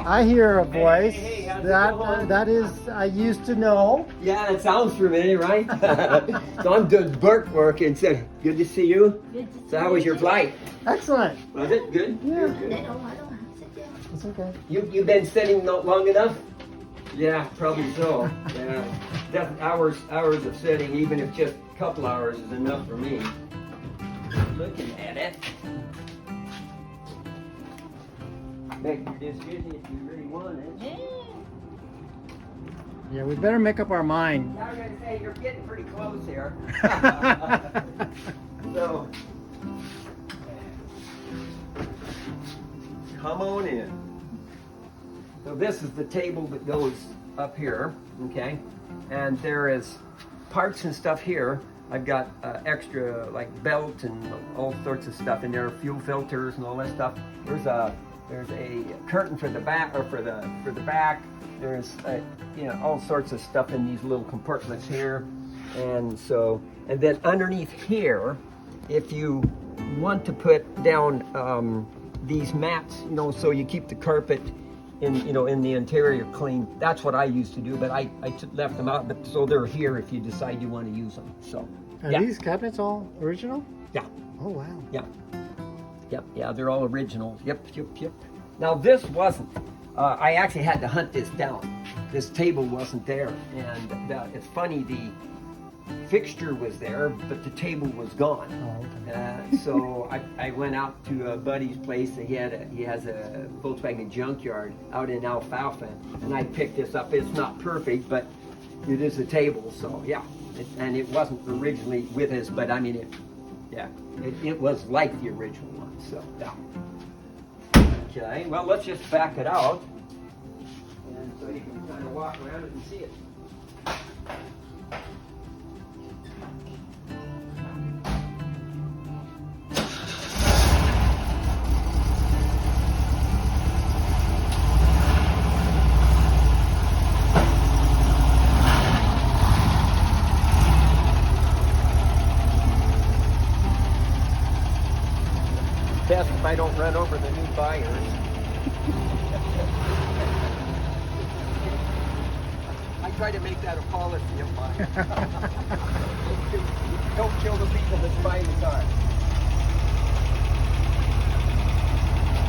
I hear a voice. Hey, how's it going? That is, I used to know. Yeah, it sounds familiar, right? So I'm doing work and said, good to see you. Good to see So how was your flight? Excellent. Was it good? Yeah. Good. I don't have to sit down. It's okay. You've been sitting not long enough? Yeah, probably so. Yeah, hours of sitting, even if just a couple hours is enough for me. Looking at it. Make your decision if you really want it. Yeah. Yeah, we better make up our mind. I was gonna say you're getting pretty close here. So come on in. So this is the table that goes up here, okay? And there is parts and stuff here. I've got extra like belt and all sorts of stuff in there, fuel filters and all that stuff. There's a curtain for the back, or for the back. There's you know, all sorts of stuff in these little compartments here. And then underneath here, if you want to put down these mats, you know, so you keep the carpet in, you know, in the interior clean. That's what I used to do, but I left them out. But so they're here if you decide you want to use them. So Are these cabinets all original? yeah, Oh, wow. yeah, they're all original. Yep. Now this wasn't. I actually had to hunt this down. This table wasn't there, and it's funny. The fixture was there, but the table was gone. Oh, okay. So I went out to a buddy's place. He has a Volkswagen junkyard out in Alfalfa, and I picked this up. It's not perfect, but it is a table. So yeah, and it wasn't originally with us, but I mean it was like the original one. So yeah. Okay, well let's just back it out, and so you can kind of walk around it and see it. Best if I don't run over the new buyers. I try to make that a policy of mine. Don't kill the people that buy the car.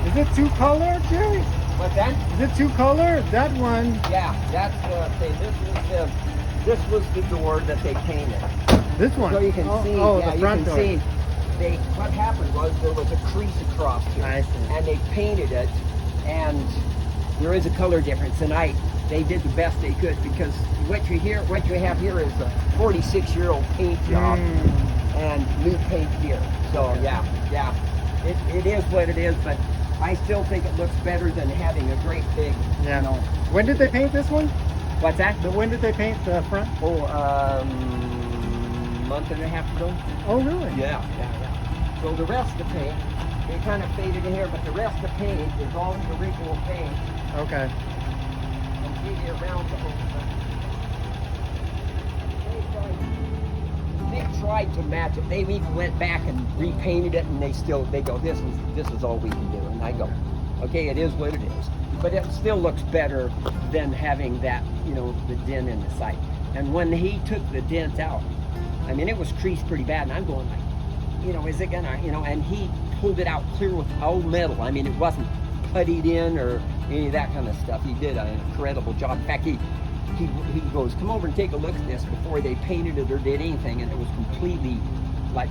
Is it two color, Jerry? What's that? Is it two color? That one. Yeah, that's the thing. This was the door that they painted. This one. So you can see. Oh, yeah, the front you can door. see. What happened was there was a crease across here, I see. and they painted it, and there is a color difference. And they did the best they could, because what you have here is a 46-year-old paint job and new paint here. So yeah, it is what it is. But I still think it looks better than having a great big. Yeah. You know. When did they paint this one? What's that? When did they paint the front? Oh, month and a half ago. Oh, really? Yeah. So the rest of the paint, they kind of faded in here, but the rest of the paint is all the original paint. Okay. Completely around the whole thing. They tried to match it. They even went back and repainted it, and they go, this is all we can do. And I go, okay, it is what it is. But it still looks better than having that, you know, the dent in the side. And when he took the dent out, I mean, it was creased pretty bad, and I'm going like, you know, is it gonna, you know, and he pulled it out clear with all metal. I mean, it wasn't puttied in or any of that kind of stuff. He did an incredible job. In fact, he goes, come over and take a look at this before they painted it or did anything, and it was completely like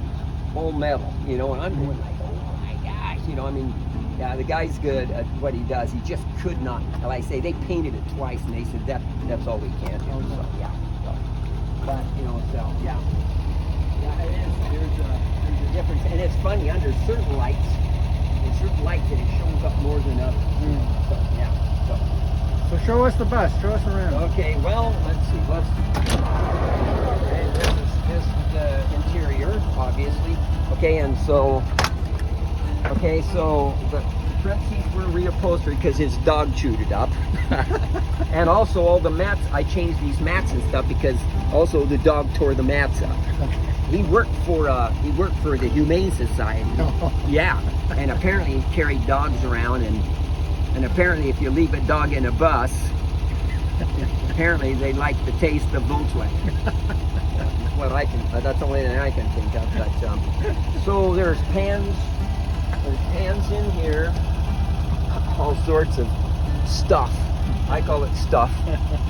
all metal, you know, and I'm going like, oh my gosh, you know, I mean, yeah, the guy's good at what he does. He just could not, like I say, they painted it twice, and they said that's all we can do. So yeah, but you know, so yeah, it is. There's a difference, and it's funny, under certain lights it shows up more than others. So yeah, So show us the bus. Show us around. okay, well, let's see, and this is the interior, obviously. Okay, and so the front seats were reupholstered because his dog chewed it up. And also all the mats, I changed these mats and stuff because also the dog tore the mats up. He worked for the Humane Society. Yeah, and apparently he carried dogs around, and And apparently if you leave a dog in a bus, apparently they like the taste of Volkswagen. That's the only thing I can think of. But, so there's pans in here, all sorts of stuff. I call it stuff.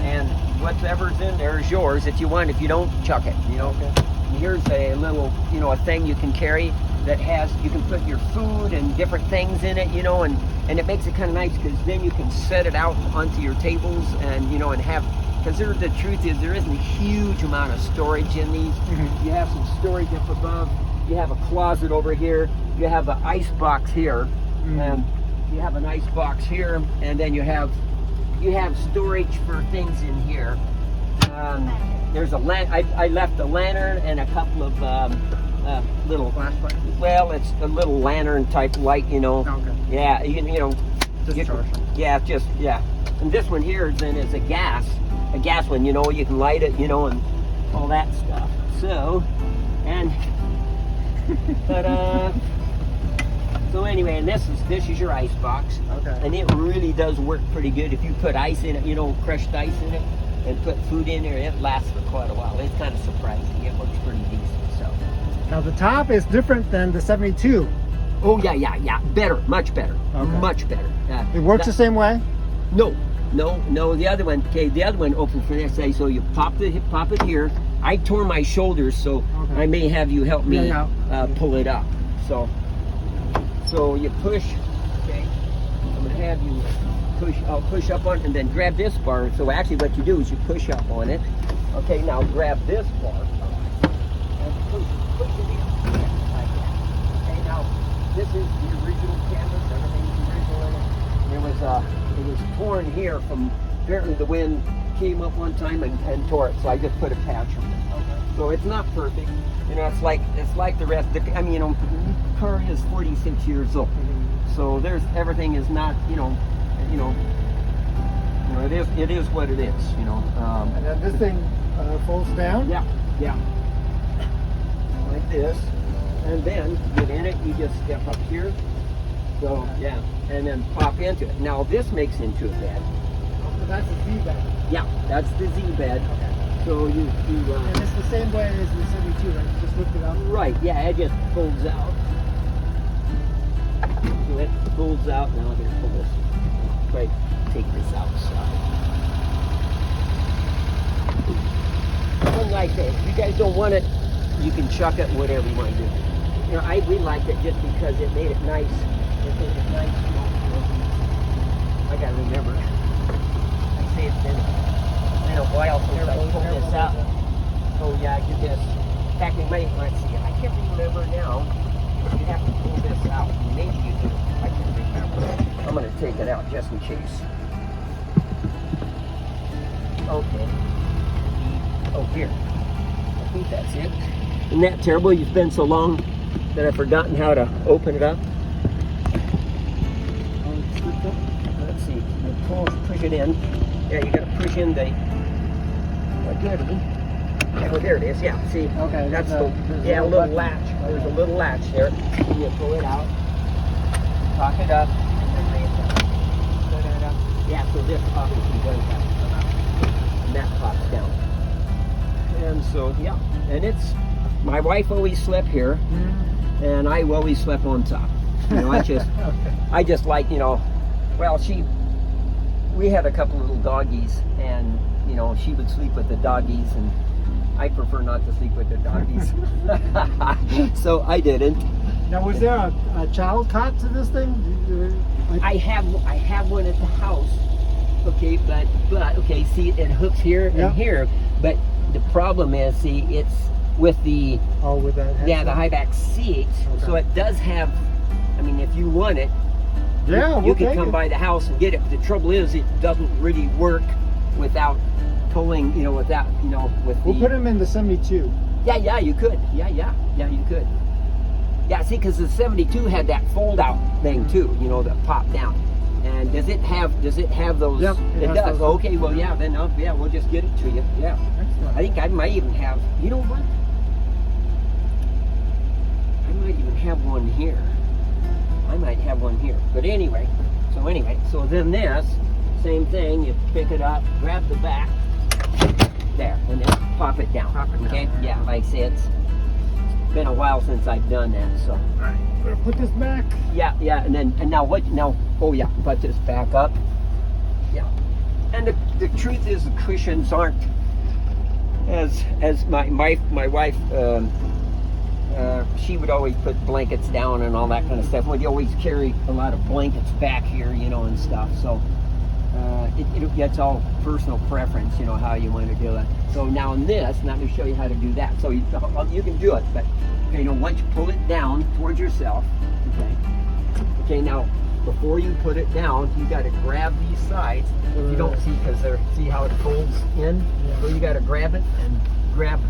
And whatever's in there is yours if you want. If you don't, chuck it, you know. Okay. And here's a little, you know, a thing you can carry that has, you can put your food and different things in it, you know, and it makes it kind of nice because then you can set it out onto your tables and, you know, and have, because the truth is there isn't a huge amount of storage in these. Mm-hmm. You have some storage up above, you have a closet over here, you have an ice box here, and you have an ice box here, and then you have storage for things in here. There's I left a lantern and a couple of little Flashlight? well, it's a little lantern type light, you know. Okay. Yeah, you know. Just charge them. Yeah. And this one here then is a gas one, you know, you can light it, you know, and all that stuff. So, and so anyway, and this is your ice box. Okay. And it really does work pretty good if you put ice in it, you know, crushed ice in it, and put food in there. It lasts for quite a while. It's kind of surprising. It looks pretty decent. So. Now the top is different than the 72. Oh yeah. Better, much better, Okay. much better. It works the same way? No. The other one. Okay, the other one open for this. So you pop it here. I tore my shoulders, so Okay. I may have you help me Yeah. pull it up. So you push. Okay, I'm gonna have you push. I'll push up on it and then grab this bar. So actually, what you do is you push up on it. Okay, now grab this bar and push it in like that. Okay, now this is the original canvas. Everything's original in it. It was torn here from, apparently the wind came up one time and tore it, so I just put a patch on it. Okay. So it's not perfect, you know. It's like the rest. I mean, you know, the car is 46 years old, so everything is not, it is what it is, you know. And then this thing folds down? Yeah, like this, and then get in it. You just step up here. So yeah, and then pop into it. Now this makes into a bed. So that's a Z bed. Yeah, that's the Z bed. Okay. So you And it's the same way as the 72, right? You just lift it up. right, yeah, it just folds out. So it folds out. Now I'm gonna pull this. Try to take this outside. One like that. If you guys don't want it, you can chuck it. Whatever you want to do. You know, we liked it just because it made it nice. It made it nice. I gotta remember. I say it's been a while since I pulled this out. Oh yeah, I did this. In fact, we might, let's see, I can't remember now. You have to pull this out. Maybe you do. I can't remember. I'm gonna take it out just in case. Okay. Oh, here. I think that's it. Isn't that terrible? You've been so long that I've forgotten how to open it up. Let's see. You push it in. Yeah, you gotta push in the. Oh, there it is. Yeah. See. Okay. That's there's a little latch. There's a little latch there. You pull it out. Cock it up. And then lay it down. Put it up. Yeah. So this obviously does have to come out. And that pops down. And so yeah. And it's. My wife always slept here, and I always slept on top. You know, I just like, you know, well, we had a couple little doggies, and, you know, she would sleep with the doggies, and I prefer not to sleep with the doggies. So I didn't. Now, was there a child cot to this thing? I have one at the house. Okay, but okay, see, it hooks here and here, but the problem is, see, it's with the with that the high back seats, so it does have. I mean, if you want it, you can come by the house and get it. The trouble is, it doesn't really work without pulling. You know, without with. We'll put them in the 72. Yeah, you could. Yeah, you could. Yeah, see, because the 72 had that fold out thing too. You know, that pop down. And does it have those? Yep, it does. Those. Okay, well, yeah, then we'll just get it to you. Yeah. Excellent. I think I might even have. You know what? I might even have one here. I might have one here. But anyway, So anyway, so then this, same thing, you pick it up, grab the back, there, and then pop it down. Pop it down, okay? right. Yeah, like I say, it's been a while since I've done that, so. Alright, we're gonna put this back. Yeah, and now what, oh yeah, put this back up. Yeah. And the truth is the cushions aren't, as my wife, she would always put blankets down and all that kind of stuff. We'd always carry a lot of blankets back here, and stuff. So it gets all personal preference, how you want to do it. So now in this, and I'm going to show you how to do that. So you can do it, but once you pull it down towards yourself, okay, now before you put it down, you got to grab these sides. You don't see see how it folds in. Yeah. So you got to grab it and grab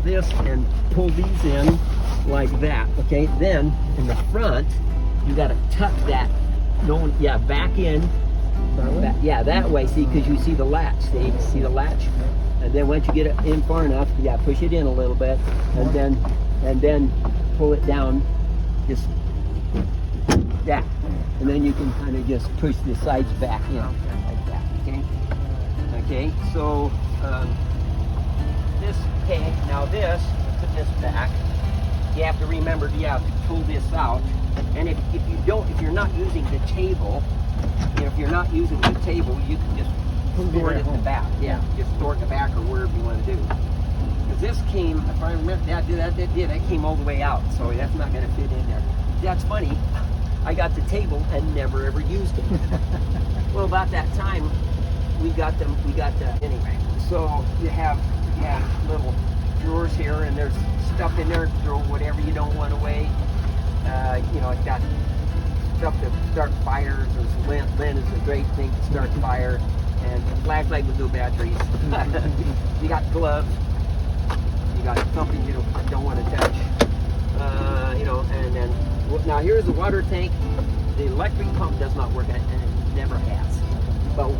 this and pull these in like that. Okay, then in the front, you got to tuck that. Back in. That way? That way. See, because you see the latch. See the latch. And then once you get it in far enough, push it in a little bit, and then pull it down. Just that, and then you can kind of just push the sides back in like that. Okay. So this. Okay. Now this. Put this back. You have to remember. You have to pull this out. And if you're not using the table, if you're not using the table, you can just store it in the back. Yeah, just store it in the back or wherever you want to do. Because this came, if I remember, that came all the way out, so that's not going to fit in there. That's funny. I got the table and never ever used it. Well, about that time, we got the anyway. So you have little drawers here, and there's stuff in there. Throw whatever you don't want away. It's got stuff to start fires. There's lint is a great thing to start fire, and a flashlight with no batteries. You got gloves. You got something you don't want to touch. And then now here's the water tank. The electric pump does not work, and it never has. But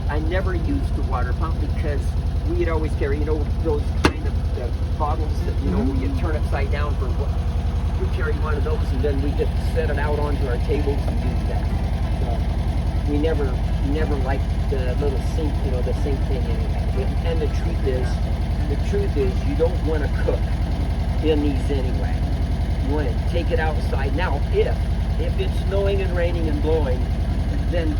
I never used the water pump because we'd always carry, those kind of bottles that you turn upside down for what. We carry one of those, and then we just set it out onto our tables and do that. So we never liked the little sink, the sink thing anyway. And the truth is, you don't want to cook in these anyway. You want to take it outside. Now, if it's snowing and raining and blowing, then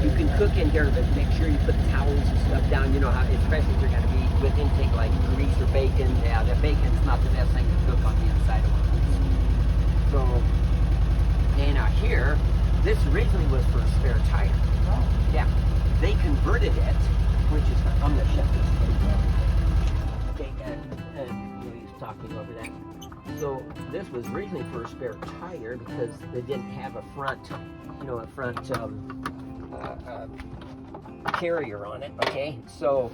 you can cook in here, but make sure you put towels and stuff down. Especially if you're going to be with intake like grease or bacon. Yeah, the bacon's not the best thing to cook on the inside of one. So, now here, this originally was for a spare tire. Oh. Yeah, they converted it, which is, I'm going to shut this thing. Okay, he's talking over that. So this was originally for a spare tire because they didn't have a front carrier on it. Okay, so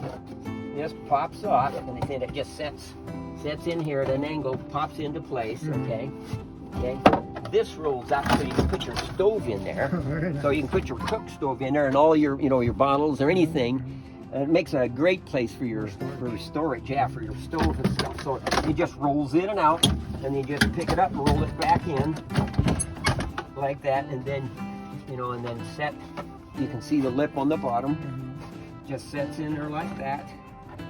this pops off, and then it just sets in here at an angle, pops into place. Okay. This rolls out so you can put your stove in there. Nice. So you can put your cook stove in there and all your your bottles or anything. And it makes a great place for your storage, for your stove and stuff. So it just rolls in and out, and you just pick it up and roll it back in like that, and then and then set. You can see the lip on the bottom. Just sets in there like that.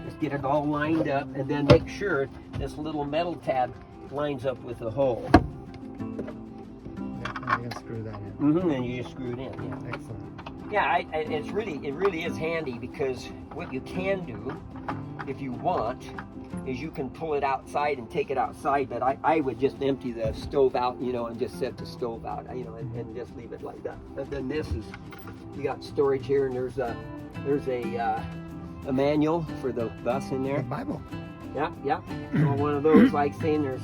Just get it all lined up, and then make sure this little metal tab lines up with the hole. Yeah, you can screw that in. And you just screw it in. Yeah. Excellent. Yeah, it really is handy, because what you can do, if you want, is you can pull it outside and take it outside. But I would just empty the stove out, and just set the stove out, and just leave it like that. And then this is, you got storage here, and there's a manual for the bus in there. The Bible. Yeah. So one of those, like saying there's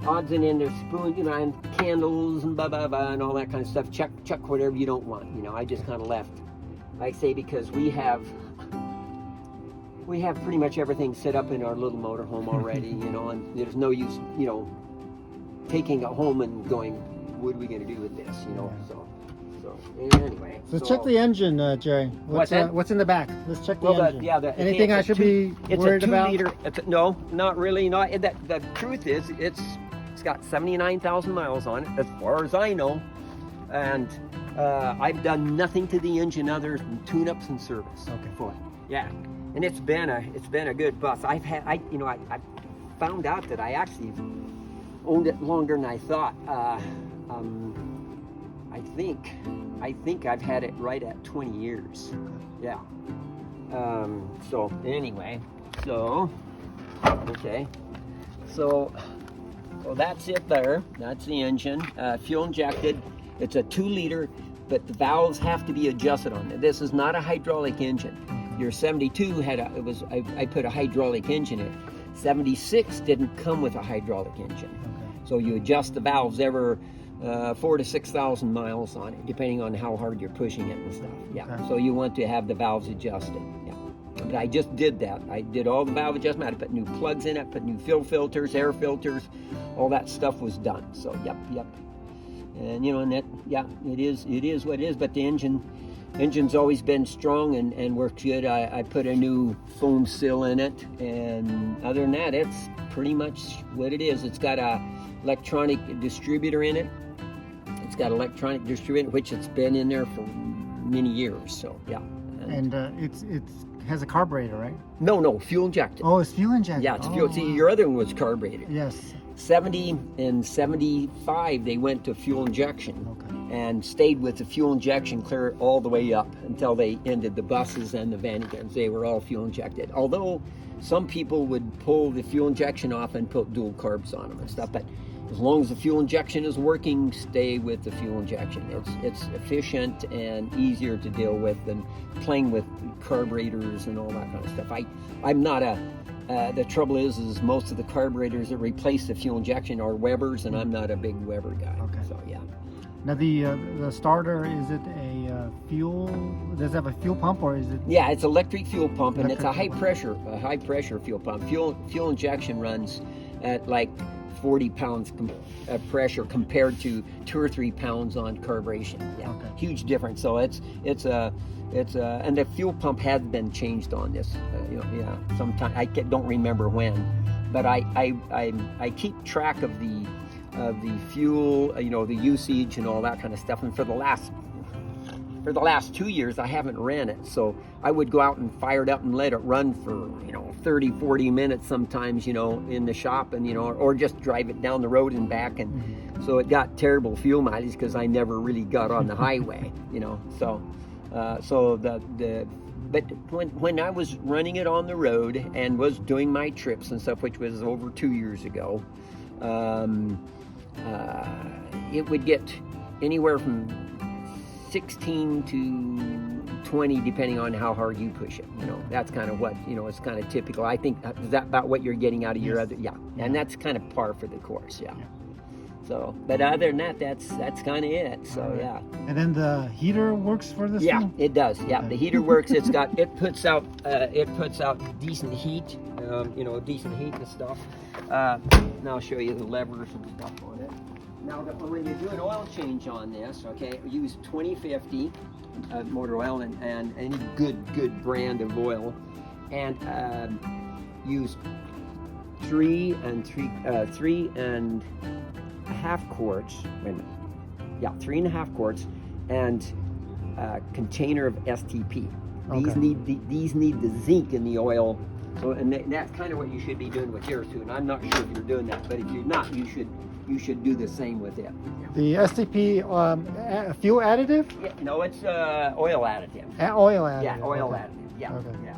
odds and ends, there's spoons, and candles and and all that kind of stuff. Chuck whatever you don't want. I just kind of left, like say, because we have pretty much everything set up in our little motorhome already, and there's no use, taking it home and going, what are we going to do with this, So anyway. Let's check the engine, Jerry. What's that? What's in the back? Let's check the engine. Anything I should be worried about? No, not really. The truth is, it's got 79,000 miles on it, as far as I know. And I've done nothing to the engine other than tune-ups and service. Okay. For it. Yeah, and it's been a good bus. I found out that I actually owned it longer than I thought. I think I've had it right at 20 years. Yeah. So anyway, okay. So that's it there. That's the engine. Fuel injected. It's a 2-liter, but the valves have to be adjusted on it. This is not a hydraulic engine. Your 72 I put a hydraulic engine in it. 76 didn't come with a hydraulic engine. Okay. So you adjust the valves every 4,000 to 6,000 miles on it, depending on how hard you're pushing it and stuff. Yeah. Okay. So you want to have the valves adjusted. Yeah. But I just did that. I did all the valve adjustment. I put new plugs in it, put new fuel filters, air filters, all that stuff was done. So yep. And and that, yeah, it is what it is. But the engine's always been strong and worked good. I put a new foam seal in it, and other than that, it's pretty much what it is. It's got a electronic distributor in it. It's got electronic distributor, which it's been in there for many years. So yeah. And it has a carburetor, right? No, fuel injected. Oh, it's fuel injected. Yeah, it's fuel. See, your other one was carbureted. Yes. 70 and 75, they went to fuel injection. Okay. And stayed with the fuel injection clear all the way up until they ended the buses and the vanagons. They were all fuel injected. Although some people would pull the fuel injection off and put dual carbs on them and stuff, but as long as the fuel injection is working, stay with the fuel injection. It's efficient and easier to deal with than playing with carburetors and all that kind of stuff. I'm not the trouble is most of the carburetors that replace the fuel injection are Webers, and I'm not a big Weber guy. Okay. So yeah. Now the starter, is it a fuel? Does it have a fuel pump, or is it? Yeah, it's electric fuel pump, and it's a high Electric pressure fuel pump. Fuel injection runs at like 40 pounds of pressure compared to 2 or 3 pounds on carburation. Yeah, Okay. huge difference. So it's and the fuel pump has been changed on this. Sometime I don't remember when, but I keep track of the fuel, the usage and all that kind of stuff. And for the last 2 years, I haven't ran it. So I would go out and fire it up and let it run for 30, 40 minutes sometimes, in the shop, and or just drive it down the road and back. And so it got terrible fuel mileage because I never really got on the highway, But when I was running it on the road and was doing my trips and stuff, which was over 2 years ago, it would get anywhere from 16 to 20, depending on how hard you push it. That's kind of what, it's kind of typical. I think, is that about what you're getting out of your other? Yeah. And that's kind of par for the course. Yeah. So, but other than that, that's kind of it. So, yeah. And then the heater works for this Yeah, thing? it does. Yeah, the heater works. It puts out decent heat, decent heat and stuff. Now I'll show you the levers and stuff on it. Now, when you do an oil change on this, okay, use 2050 motor oil and any good brand of oil, and use 3 and a half quarts. Wait a minute. Yeah, 3.5 quarts, and a container of STP. These need the zinc in the oil. So, and that's kind of what you should be doing with yours too. And I'm not sure if you're doing that, but if you're not, you should do the same with it. The STP fuel additive? Yeah, no, it's oil additive. Oil additive. Yeah, oil okay. additive. Yeah, Okay. yeah.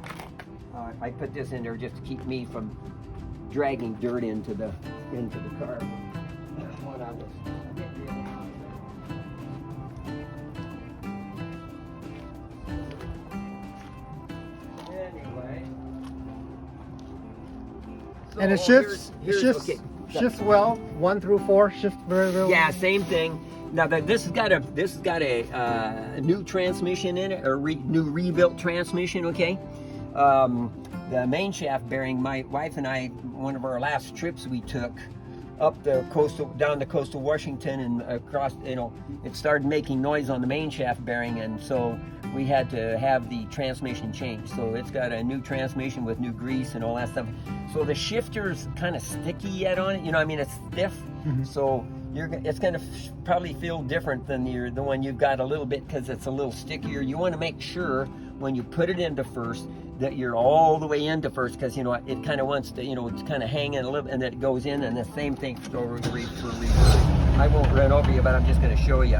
I put this in there just to keep me from dragging dirt into the car. What I was. Anyway. So And it shifts. okay. Shifts well. 1 through 4 shift very well. Yeah, same thing. Now this has got a new transmission in it, or new rebuilt transmission. Okay, the main shaft bearing. My wife and I, one of our last trips we took up down the coastal Washington and across. It started making noise on the main shaft bearing, and so we had to have the transmission changed. So it's got a new transmission with new grease and all that stuff. So the shifter's kind of sticky yet on it. It's stiff. Mm-hmm. So it's going to probably feel different than the one you've got a little bit, because it's a little stickier. You want to make sure when you put it into first that you're all the way into first, because you know it kind of wants to, you know, it's kind of hanging a little, and then it goes in, and the same thing for reverse. I won't run over you, but I'm just going to show you.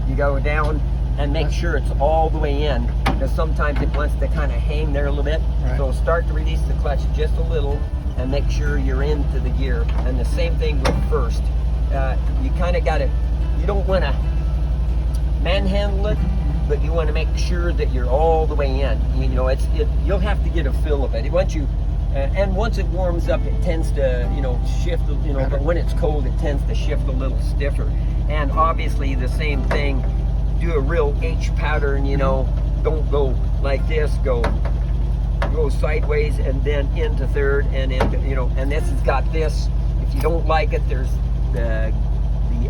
You go down and make sure it's all the way in, because sometimes it wants to kind of hang there a little bit. Right. So start to release the clutch just a little and make sure you're into the gear. And the same thing with first. You kind of got to, you don't want to manhandle it, but you want to make sure that you're all the way in. You know, you'll have to get a feel of it. Once you, and once it warms up, it tends to, you know, shift, you know, but when it's cold, it tends to shift a little stiffer. And obviously the same thing, do a real H pattern, you know, don't go like this, go sideways and then into third and into, you know, and this has got this. If you don't like it, there's the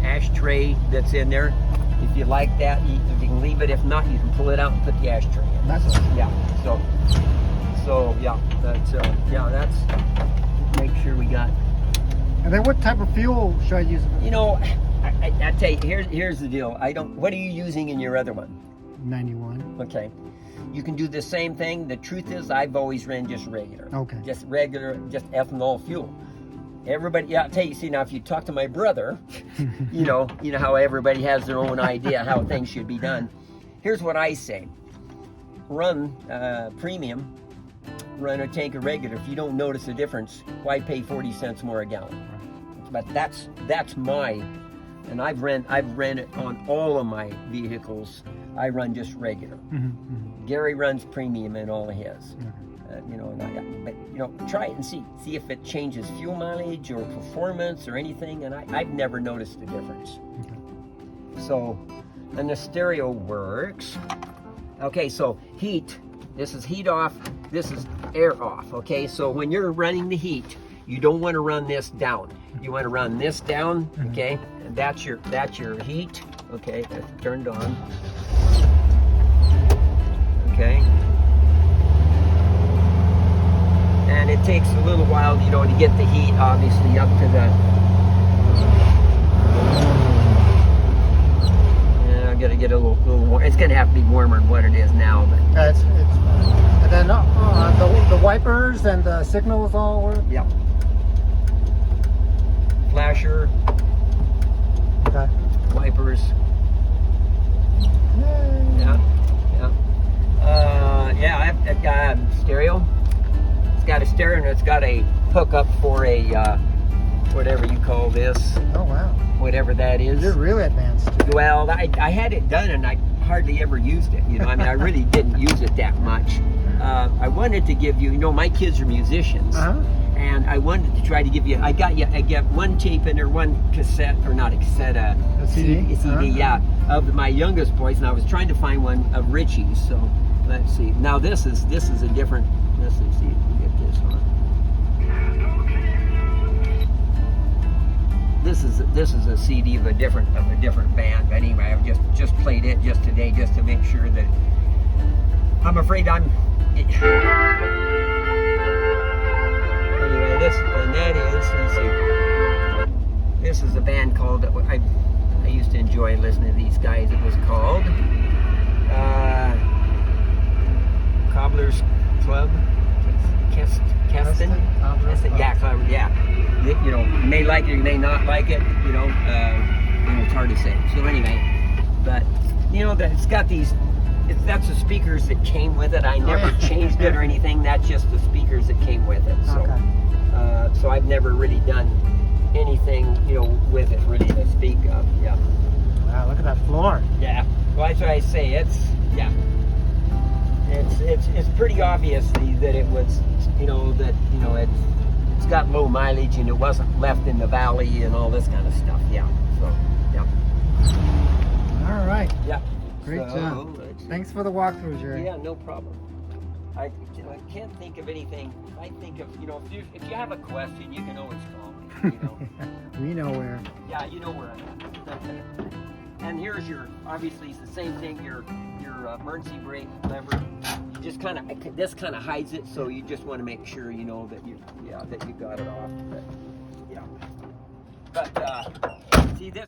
ashtray that's in there. If you like that, you can leave it. If not, you can pull it out and put the ashtray in. That's yeah. So yeah, that's make sure we got. And then what type of fuel should I use? You know, I tell you, here's the deal. What are you using in your other one? 91. Okay. You can do the same thing. The truth is, I've always ran just regular. Okay. Just regular, just ethanol fuel. Everybody, yeah, I'll tell you, see, now if you talk to my brother, you know how everybody has their own idea how things should be done. Here's what I say. Run premium, run a tank of regular. If you don't notice a difference, why pay 40 cents more a gallon? But that's my, and I've ran it on all of my vehicles. I run just regular. Gary runs premium in all of his. You know, but you know, try it and see if it changes fuel mileage or performance or anything. And I've never noticed a difference. So, and the stereo works. Okay, so heat. This is heat off. This is air off. Okay, so when you're running the heat, you don't want to run this down. You want to run this down. Okay, and that's your heat. Okay, that's turned on. Okay. And it takes a little while, you know, to get the heat obviously up to the. Yeah, I'm gonna get a little warm. It's gonna have to be warmer than what it is now, but. It's and then the wipers and the signals all work. Yep. Flasher. Okay. Wipers. Yay. Yeah. Yeah. I've got stereo. Got a stereo and it's got a hookup for a whatever you call this. Oh wow. Whatever that is. You're really advanced. Well, I had it done and I hardly ever used it. You know, I mean, I really didn't use it that much. I wanted to give you, you know, my kids are musicians, and I wanted to try to give you. I got one tape in there, one cassette, or not a cassette, a CD, yeah, of my youngest boys, and I was trying to find one of Richie's. So let's see. Now this is a different. Let's see if we can get this on. This is a CD of a different band. But anyway, I've just played it just today, just to make sure that. I'm afraid I'm. Anyway, let's see. This is a band called. I used to enjoy listening to these guys. It was called Cobbler's Club. Keston? Yeah. You know, you may like it, you may not like it, you know, it's hard to say. So anyway, but, you know, it's got these, that's the speakers that came with it. I never changed it or anything. That's just the speakers that came with it. So, so I've never really done anything, you know, with it really to speak of, yeah. Wow, look at that floor. Yeah, well, that's what I say, it's pretty obviously that it was, you know, it's got low mileage and it wasn't left in the valley and all this kind of stuff. Yeah. So, yeah. All right. Yeah. Great job. Thanks for the walkthrough, Jerry. Yeah, no problem. I can't think of anything. I think of, you know, if you have a question, you can always call me. You know. We know where. Yeah, you know where I'm at. And here's obviously it's the same thing. Your emergency brake lever. You just this kind of hides it, so you just want to make sure you know that you got it off. But, yeah. But See this?